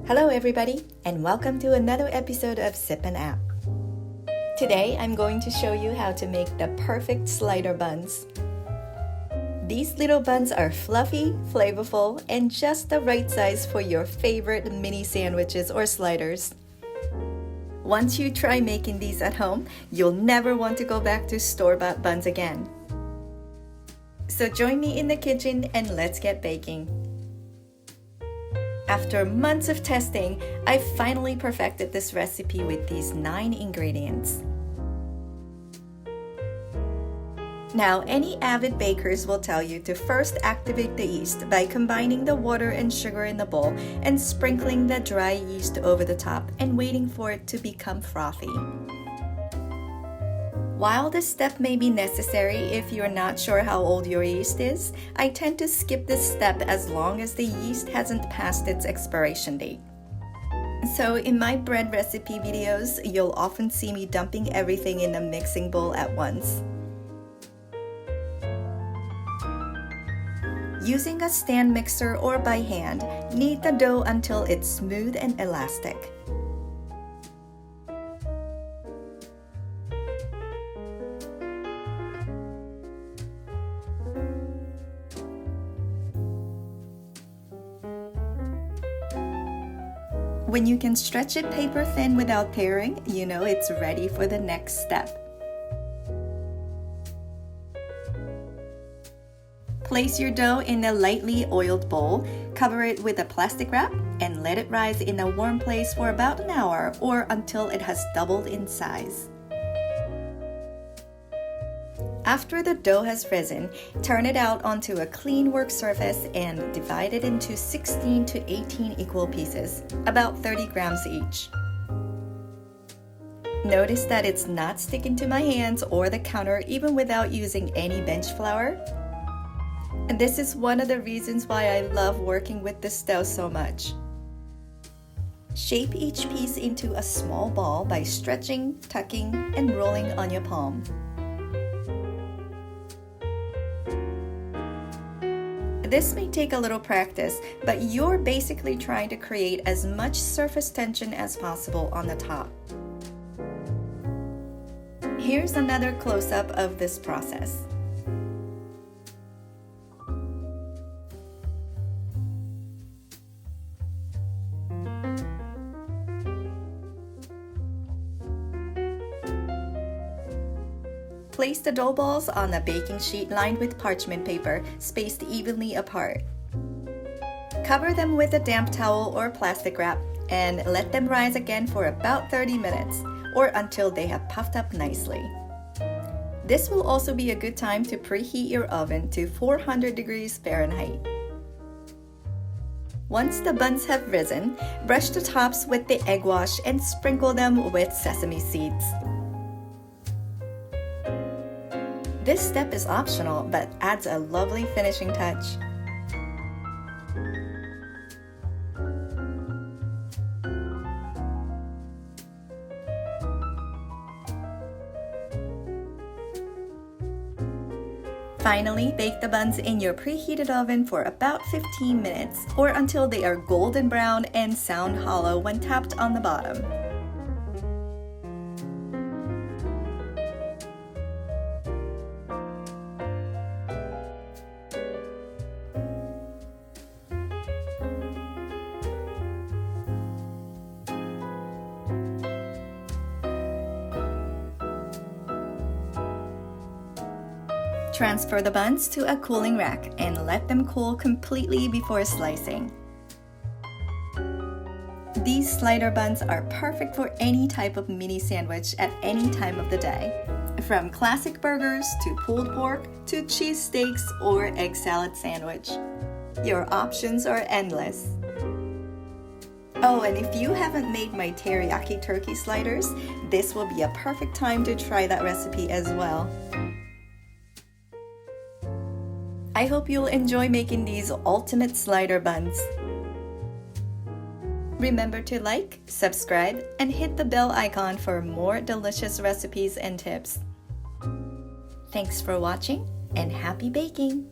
Hello everybody, and welcome to another episode of Sip and App. Today I'm going to show you how to make the perfect slider buns. These little buns are fluffy, flavorful, and just the right size for your favorite mini sandwiches or sliders. Once you try making these at home, you'll never want to go back to store-bought buns again. So join me in the kitchen and let's get baking. After months of testing, I finally perfected this recipe with these 9 ingredients. Now, any avid bakers will tell you to first activate the yeast by combining the water and sugar in the bowl and sprinkling the dry yeast over the top and waiting for it to become frothy. While this step may be necessary if you're not sure how old your yeast is, I tend to skip this step as long as the yeast hasn't passed its expiration date. So in my bread recipe videos, you'll often see me dumping everything in a mixing bowl at once. Using a stand mixer or by hand, knead the dough until it's smooth and elastic. When you can stretch it paper thin without tearing, you know it's ready for the next step. Place your dough in a lightly oiled bowl, cover it with a plastic wrap, and let it rise in a warm place for about an hour or until it has doubled in size. After the dough has risen, turn it out onto a clean work surface and divide it into 16 to 18 equal pieces, about 30 grams each. Notice that it's not sticking to my hands or the counter even without using any bench flour. And this is one of the reasons why I love working with this dough so much. Shape each piece into a small ball by stretching, tucking, and rolling on your palm. This may take a little practice, but you're basically trying to create as much surface tension as possible on the top. Here's another close-up of this process. Place the dough balls on a baking sheet lined with parchment paper, spaced evenly apart. Cover them with a damp towel or plastic wrap and let them rise again for about 30 minutes or until they have puffed up nicely. This will also be a good time to preheat your oven to 400 degrees Fahrenheit. Once the buns have risen, brush the tops with the egg wash and sprinkle them with sesame seeds. This step is optional but adds a lovely finishing touch. Finally, bake the buns in your preheated oven for about 15 minutes or until they are golden brown and sound hollow when tapped on the bottom. Transfer the buns to a cooling rack and let them cool completely before slicing. These slider buns are perfect for any type of mini sandwich at any time of the day. From classic burgers to pulled pork to cheesesteaks or egg salad sandwich. Your options are endless. Oh, and if you haven't made my teriyaki turkey sliders, this will be a perfect time to try that recipe as well. I hope you'll enjoy making these ultimate slider buns. Remember to like, subscribe, and hit the bell icon for more delicious recipes and tips. Thanks for watching, and happy baking!